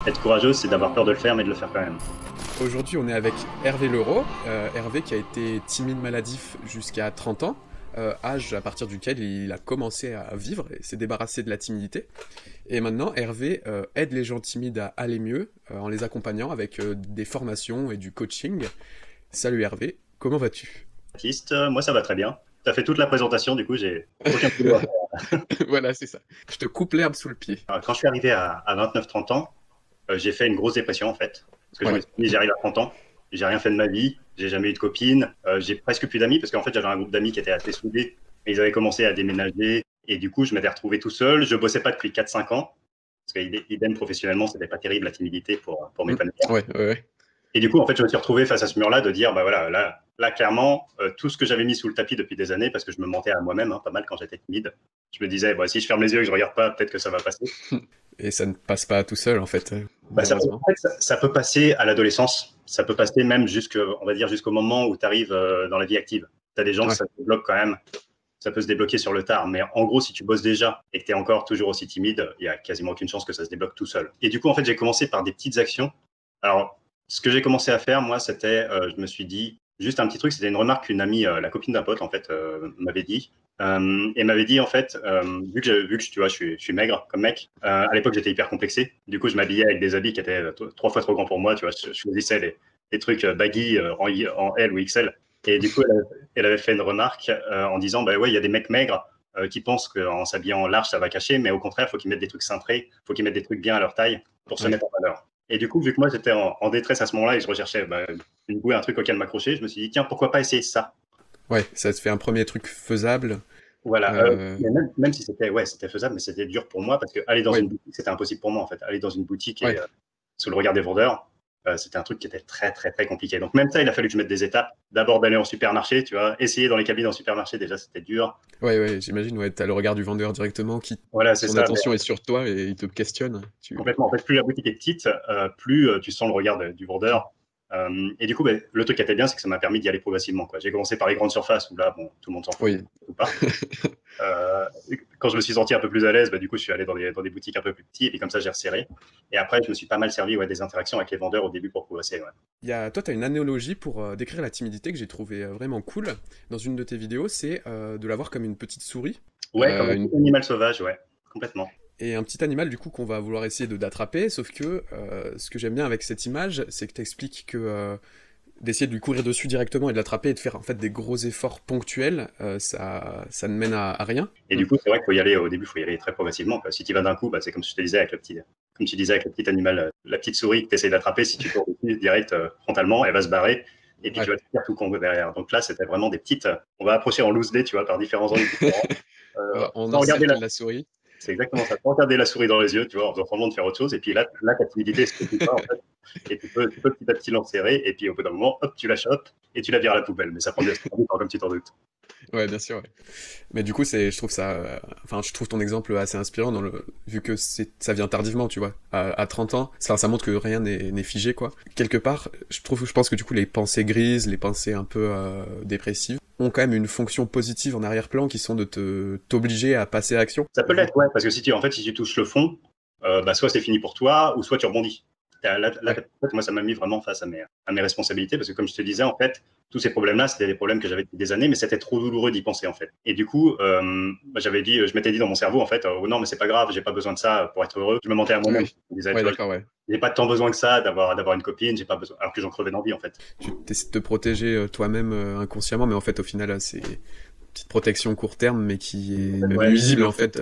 Être courageux, c'est d'avoir peur de le faire, mais de le faire quand même. Aujourd'hui, on est avec Hervé Leroux. Hervé qui a été timide maladif jusqu'à 30 ans, âge à partir duquel il a commencé à vivre et s'est débarrassé de la timidité. Et maintenant, Hervé aide les gens timides à aller mieux en les accompagnant avec des formations et du coaching. Salut Hervé, comment vas-tu? Baptiste, moi ça va très bien. Tu as fait toute la présentation, du coup j'ai aucun boulot à faire. Voilà, c'est ça. Je te coupe l'herbe sous le pied. Quand je suis arrivé à 29-30 ans, j'ai fait une grosse dépression en fait. Parce que je me Ouais, suis dit, j'arrive à 30 ans, j'ai rien fait de ma vie, j'ai jamais eu de copine, j'ai presque plus d'amis parce qu'en fait j'avais un groupe d'amis qui était assez soudé, mais ils avaient commencé à déménager et du coup je m'étais retrouvé tout seul. Je bossais pas depuis 4-5 ans parce que idem professionnellement c'était pas terrible la timidité pour m'épanouir. ouais. Et du coup, en fait, je me suis retrouvé face à ce mur-là de dire, bah voilà, là clairement, tout ce que j'avais mis sous le tapis depuis des années, parce que je me mentais à moi-même, pas mal quand j'étais timide, je me disais, bah, si je ferme les yeux et que je regarde pas, peut-être que ça va passer. Et ça ne passe pas tout seul en fait, Bah, malheureusement. en fait, ça peut passer à l'adolescence, ça peut passer même on va dire, jusqu'au moment où tu arrives dans la vie active. Tu as des gens que Ouais, ça se débloque quand même, ça peut se débloquer sur le tard, mais en gros, si tu bosses déjà et que tu es encore toujours aussi timide, il y a quasiment aucune chance que ça se débloque tout seul. Et du coup, en fait, j'ai commencé par des petites actions. Alors, ce que j'ai commencé à faire, moi, c'était, je me suis dit, juste un petit truc, c'était une remarque qu'une amie, la copine d'un pote, en fait, m'avait dit. Et m'avait dit, en fait, vu que tu vois, je suis maigre comme mec, à l'époque, j'étais hyper complexé. Du coup, je m'habillais avec des habits qui étaient 3 fois trop grands pour moi. Tu vois, je choisissais les trucs baggy en L ou XL. Et du coup, elle avait fait une remarque en disant, bah ouais, il y a des mecs maigres qui pensent qu'en s'habillant large, ça va cacher, mais au contraire, il faut qu'ils mettent des trucs cintrés, il faut qu'ils mettent des trucs bien à leur taille pour se ouais. mettre en valeur. Et du coup, vu que moi j'étais en détresse à ce moment-là et que je recherchais une bouée, un truc auquel m'accrocher, je me suis dit, tiens, pourquoi pas essayer ça. Ouais, ça te fait un premier truc faisable. Voilà. Euh, Mais même si c'était ouais, c'était faisable, mais c'était dur pour moi parce que aller dans ouais, une boutique, c'était impossible pour moi en fait. Aller dans une boutique et ouais. sous le regard des vendeurs, c'était un truc qui était très, très, très compliqué. Donc même ça, il a fallu que je mette des étapes. D'abord d'aller en supermarché, tu vois, essayer dans les cabines en supermarché, déjà c'était dur. Ouais, j'imagine, ouais, t'as le regard du vendeur directement qui, Voilà, c'est son ça. attention est sur toi et il te questionne. Complètement. En fait, plus la boutique est petite, plus tu sens le regard du vendeur. Et du coup, le truc qui était bien, c'est que ça m'a permis d'y aller progressivement, quoi. J'ai commencé par les grandes surfaces où là, bon, tout le monde s'en fout Oui, ou pas. Euh, Quand je me suis senti un peu plus à l'aise, du coup, je suis allé dans des boutiques un peu plus petites et puis comme ça, j'ai resserré. Et après, je me suis pas mal servi des interactions avec les vendeurs au début pour progresser. Ouais. toi, t'as une analogie pour décrire la timidité que j'ai trouvé vraiment cool dans une de tes vidéos, c'est de la voir comme une petite souris. Ouais, comme un petit animal sauvage, ouais, complètement. Et un petit animal du coup qu'on va vouloir essayer de d'attraper, sauf que ce que j'aime bien avec cette image, c'est que t'expliques que d'essayer de lui courir dessus directement et de l'attraper et de faire en fait des gros efforts ponctuels, ça ne mène à rien. Et du coup, c'est vrai qu'il faut y aller au début, il faut y aller très progressivement, quoi. Si tu vas d'un coup, c'est comme je te disais avec comme tu disais avec le petit animal, la petite souris que tu essaies d'attraper, si tu cours dessus direct frontalement, elle va se barrer et puis tu Ouais. vas te faire tout con derrière. Donc là, c'était vraiment des petites. On va approcher en loose day, tu vois, par différents angles différents, On sans regarder encercle la souris. c'est exactement ça. Sans regarder la souris dans les yeux, tu vois, en faisant semblant de faire autre chose. Et puis là ta timidité se fait pas, en fait. Et tu peux petit à petit l'enserrer. Et puis au bout d'un moment, hop, tu la chopes et tu la vires à la poubelle. Mais ça prend du temps, comme tu t'en doutes. Ouais, bien sûr, ouais. Mais du coup, je trouve ça, enfin, je trouve ton exemple assez inspirant vu que ça vient tardivement, tu vois. À 30 ans, ça montre que rien n'est figé, quoi. Quelque part, je pense que du coup, les pensées grises, les pensées un peu dépressives, ont quand même une fonction positive en arrière-plan qui sont de t'obliger à passer à l'action. Ça peut l'être, ouais, parce que si tu touches le fond, soit c'est fini pour toi, ou soit tu rebondis. En Ouais, fait, moi, ça m'a mis vraiment face à mes responsabilités, parce que comme je te disais, en fait, tous ces problèmes-là, c'était des problèmes que j'avais depuis des années, mais c'était trop douloureux d'y penser, en fait. Et du coup, je m'étais dit dans mon cerveau, en fait, oh non, mais c'est pas grave, j'ai pas besoin de ça pour être heureux. Je me mentais à moi-même. oui. Je me disais, Ouais, tu vois, d'accord, ouais. j'ai pas tant besoin que ça d'avoir une copine, j'ai pas besoin, alors que j'en crevais d'envie, en fait. Tu essaies de te protéger toi-même inconsciemment, mais en fait, au final, c'est une petite protection court terme, mais qui est même Ouais, nuisible, en fait.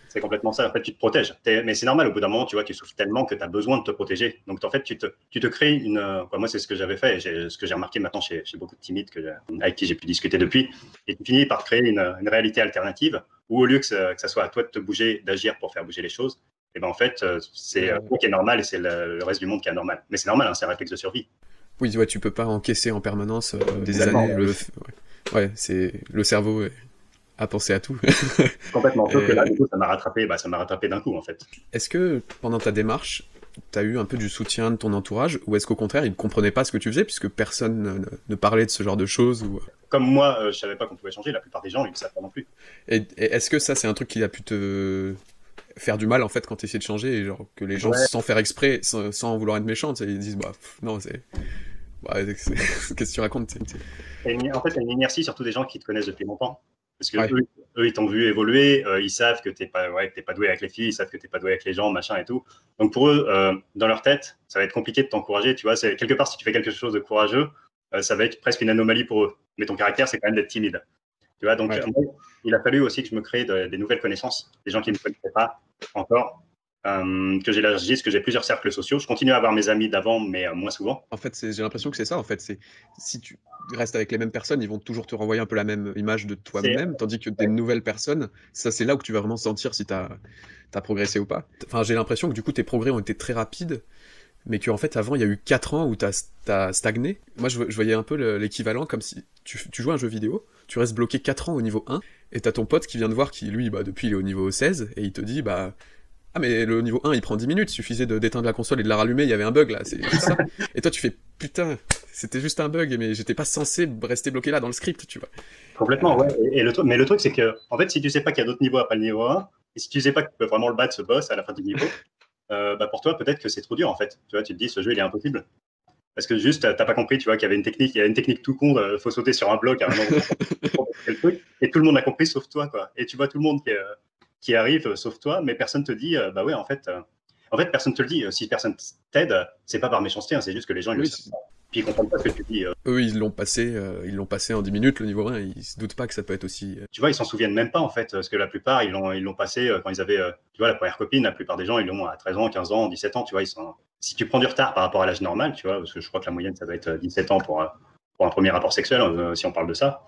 c'est complètement ça. En fait, tu te protèges. Mais c'est normal, au bout d'un moment, tu vois, tu souffres tellement que tu as besoin de te protéger. Donc, en fait, tu te crées moi, c'est ce que j'avais fait, et ce que j'ai remarqué maintenant chez beaucoup de timides avec qui j'ai pu discuter depuis. Et tu finis par créer une réalité alternative où, au lieu que ça soit à toi de te bouger, d'agir pour faire bouger les choses, et ben en fait, c'est toi qui est normal et c'est le reste du monde qui est anormal. Mais c'est normal, c'est un réflexe de survie. Oui, ouais, tu peux pas encaisser en permanence des Complètement. années. Ouais, c'est le cerveau a pensé à tout. Complètement. Sauf que là, Et du coup, ça m'a rattrapé d'un coup, en fait. est-ce que pendant ta démarche, t'as eu un peu du soutien de ton entourage, ou est-ce qu'au contraire, ils ne comprenaient pas ce que tu faisais, puisque personne ne parlait de ce genre de choses ou... Comme moi, je savais pas qu'on pouvait changer, la plupart des gens, ils ne savent pas non plus. Et est-ce que ça, c'est un truc qui a pu te faire du mal en fait quand tu essaies de changer, et genre que les gens Ouais. sans faire exprès, sans vouloir être méchants, ils disent bah non c'est qu'est-ce que tu racontes En fait, il y a une inertie, surtout des gens qui te connaissent depuis longtemps. Parce que Ouais. eux ils t'ont vu évoluer, ils savent que t'es pas doué avec les filles, ils savent que t'es pas doué avec les gens, machin et tout. Donc pour eux, dans leur tête, ça va être compliqué de t'encourager. Tu vois, c'est quelque part si tu fais quelque chose de courageux, ça va être presque une anomalie pour eux. Mais ton caractère, c'est quand même d'être timide. Tu vois, donc Ouais. moi, il a fallu aussi que je me crée des nouvelles connaissances, des gens qui ne me connaissaient pas encore, que j'élargisse, que j'ai plusieurs cercles sociaux. Je continue à avoir mes amis d'avant, mais moins souvent. En fait, j'ai l'impression que c'est ça. En fait, c'est si tu restes avec les mêmes personnes, ils vont toujours te renvoyer un peu la même image de C'est toi-même, tandis que des ouais, nouvelles personnes, ça c'est là où tu vas vraiment sentir si t'as progressé ou pas. Enfin, j'ai l'impression que du coup tes progrès ont été très rapides, mais qu'en fait avant il y a eu 4 ans où t'as stagné. Moi je voyais un peu l'équivalent comme si tu joues à un jeu vidéo, tu restes bloqué 4 ans au niveau 1, et t'as ton pote qui vient de voir qui lui bah depuis il est au niveau 16, et il te dit bah ah mais le niveau 1 il prend 10 minutes, il suffisait d'éteindre la console et de la rallumer, il y avait un bug là, c'est ça. Et toi tu fais putain, c'était juste un bug, mais j'étais pas censé rester bloqué là dans le script, tu vois. complètement, ouais. Mais le truc, c'est que, en fait, si tu sais pas qu'il y a d'autres niveaux après le niveau 1, et si tu sais pas que tu peux vraiment le battre, ce boss, à la fin du niveau, bah pour toi, peut-être que c'est trop dur, en fait. Tu vois, tu te dis, ce jeu, il est impossible. Parce que juste, t'as pas compris, tu vois, qu'il y avait une technique, il y a une technique tout con, faut sauter sur un bloc à un endroit, le truc, et tout le monde a compris, sauf toi, quoi. Et tu vois tout le monde qui arrive, sauf toi, mais personne te dit, bah ouais, en fait, personne te le dit. Si personne t'aide, c'est pas par méchanceté, hein, c'est juste que les gens, ils le Oui, savent pas. Puis ils comprennent pas ce que tu dis. eux ils l'ont passé en 10 minutes le niveau 1, ils se doutent pas que ça peut être aussi. Tu vois, ils s'en souviennent même pas, en fait, parce que la plupart, ils l'ont passé quand ils avaient, tu vois, la première copine, la plupart des gens, ils l'ont à 13 ans, 15 ans, 17 ans, tu vois, si tu prends du retard par rapport à l'âge normal, tu vois, parce que je crois que la moyenne, ça doit être 17 ans pour un premier rapport sexuel, si on parle de ça,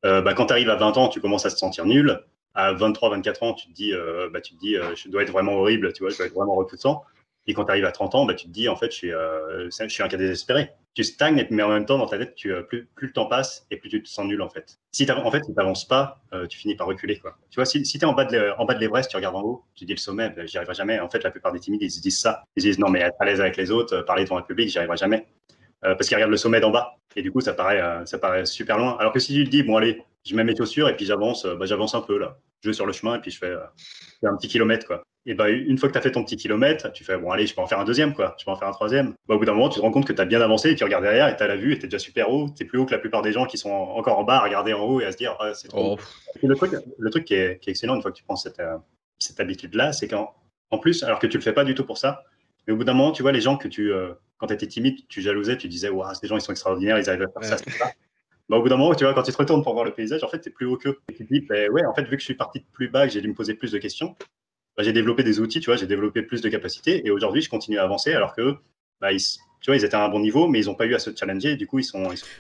bah, quand tu arrives à 20 ans, tu commences à te sentir nul. À 23, 24 ans, tu te dis je dois être vraiment horrible, tu vois, je dois être vraiment repoussant. Et quand tu arrives à 30 ans, bah, tu te dis, en fait, je suis un cas désespéré. Tu stagnes, mais en même temps, dans ta tête, plus le temps passe et plus tu te sens nul, en fait. En fait, si tu n'avances pas, tu finis par reculer, quoi. Tu vois, si tu es en bas de l'Everest, tu regardes en haut, tu dis le sommet, bah, j'y arriverai jamais. En fait, la plupart des timides, ils se disent ça. Ils se disent, non, mais être à l'aise avec les autres, parler devant un public, j'y arriverai jamais. Parce qu'ils regardent le sommet d'en bas. Et du coup, ça paraît super loin. Alors que si tu te dis, bon, allez, je mets mes chaussures et puis j'avance, bah, j'avance un peu, là. Je vais sur le chemin et puis je fais un petit kilomètre, quoi. Et bah, une fois que tu as fait ton petit kilomètre, tu fais, bon, allez, je peux en faire un deuxième, quoi. Je peux en faire un troisième. Bah, au bout d'un moment, tu te rends compte que tu as bien avancé et tu regardes derrière et tu as la vue et tu es déjà super haut. Tu es plus haut que la plupart des gens qui sont encore en bas à regarder en haut et à se dire, ah, c'est trop haut. Oh, Et le truc qui est excellent une fois que tu prends cette habitude-là, c'est qu'en plus, alors que tu le fais pas du tout pour ça, mais au bout d'un moment, tu vois, les gens quand tu étais timide, tu jalousais, tu disais, waouh, ces gens, ils sont extraordinaires, ils arrivent à faire ça, ça. Bah, au bout d'un moment, tu vois, quand tu te retournes pour voir le paysage, en fait, t'es plus haut qu'eux. Et tu te dis, bah, ouais, en fait, vu que je suis parti de plus bas, que j'ai dû me poser plus de questions, bah, j'ai développé des outils, tu vois, j'ai développé plus de capacités. Et aujourd'hui, je continue à avancer alors que, bah, tu vois, ils étaient à un bon niveau, mais ils n'ont pas eu à se challenger. Et du coup,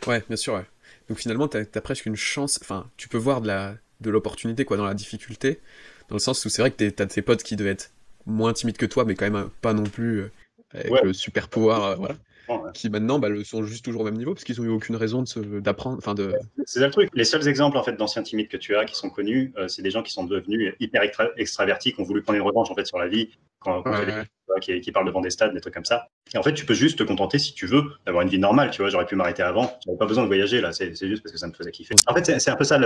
ouais, bien sûr, ouais. Donc finalement, t'as presque une chance, enfin, tu peux voir de l'opportunité, quoi, dans la difficulté, dans le sens où c'est vrai que t'as tes potes qui devaient être moins timides que toi, mais quand même pas non plus avec ouais, le super pouvoir, voilà, ouais. qui maintenant bah, sont juste toujours au même niveau, parce qu'ils ont eu aucune raison d'apprendre, enfin de... C'est ça le truc. Les seuls exemples en fait d'anciens timides que tu as qui sont connus, c'est des gens qui sont devenus hyper extravertis, qui ont voulu prendre une revanche en fait sur la vie, contre les Ouais, qui parlent devant des stades, des trucs comme ça. Et en fait, tu peux juste te contenter si tu veux d'avoir une vie normale. Tu vois, j'aurais pu m'arrêter avant. J'avais pas besoin de voyager là. C'est juste parce que ça me faisait kiffer. En fait, c'est un peu ça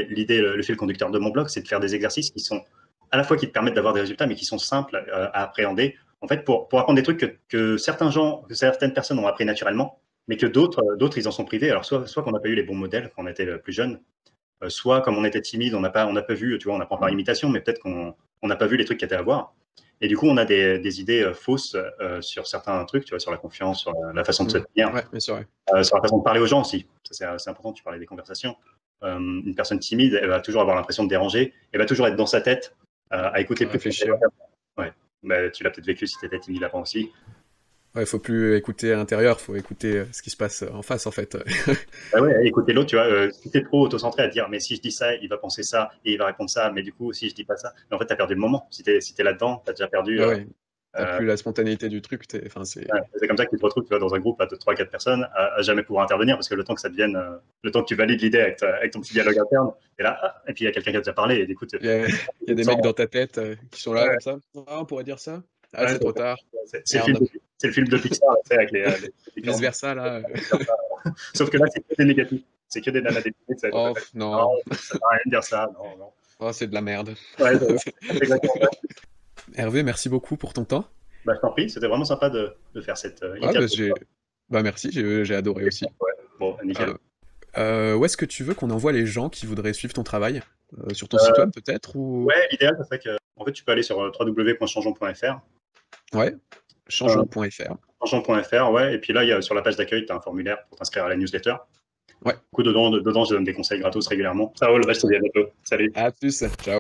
l'idée, le fil conducteur de mon blog, c'est de faire des exercices qui sont à la fois qui te permettent d'avoir des résultats, mais qui sont simples à appréhender. En fait, pour apprendre des trucs que certaines personnes ont appris naturellement, mais que d'autres, ils en sont privés. Alors, soit qu'on n'a pas eu les bons modèles quand on était plus jeune, soit comme on était timide, on n'a pas vu, tu vois, on apprend par imitation, mais peut-être qu'on n'a pas vu les trucs qu'il y avait à voir. Et du coup, on a des idées fausses sur certains trucs, tu vois, sur la confiance, sur la façon de se tenir, ouais, bien sûr, ouais. sur la façon de parler aux gens aussi. Ça, c'est important, tu parlais des conversations. Une personne timide, elle va toujours avoir l'impression de déranger, elle va toujours être dans sa tête, à écouter plus. Réfléchir. Ouais. Bah, tu l'as peut-être vécu si tu étais timide avant aussi. Ouais, faut plus écouter à l'intérieur, faut écouter ce qui se passe en face, en fait. Bah ouais, écouter l'autre, tu vois, si t'es trop auto-centré à dire, mais si je dis ça, il va penser ça, et il va répondre ça, mais du coup, si je dis pas ça, mais en fait, t'as perdu le moment. Si t'es là-dedans, t'as déjà perdu. Ouais, ouais. T'as Euh, plus la spontanéité du truc, enfin, ouais, c'est comme ça que tu te retrouves, tu vois, dans un groupe à 3-4 personnes, à jamais pouvoir intervenir, parce que le temps que ça devienne, le temps que tu valides l'idée avec ton petit dialogue interne, et là, et puis il y a quelqu'un qui a déjà parlé, et du coup, il y a des mecs dans ta tête qui sont là ouais, comme ça. Ah, on pourrait dire ça. Ah, ouais, c'est trop tard. c'est Merde. le film de Pixar, là, tu sais, avec les Vice licornes. versa, là. Sauf que là, c'est que des négatifs. C'est que des nanas déprimies, ça va Oh, être, non, non. ça sert à rien de dire ça, non, non. Oh, c'est de la merde. Ouais, c'est exactement ça. Hervé, merci beaucoup pour ton temps. Bah, je t'en prie, c'était vraiment sympa de faire cette Ah, bah, interview. merci, j'ai adoré aussi. Ouais, bon, nickel. Où est-ce que tu veux qu'on envoie les gens qui voudraient suivre ton travail? Sur ton site web peut-être ou... Ouais, l'idéal, c'est que en fait, tu peux aller sur www.changeons.fr. Ouais, changeons.fr. Changeons.fr, ouais, et puis là, sur la page d'accueil, tu as un formulaire pour t'inscrire à la newsletter. Ouais. Du coup, dedans, je donne des conseils gratos régulièrement. Ça roule, je te dis à bientôt. Salut. À plus, ciao.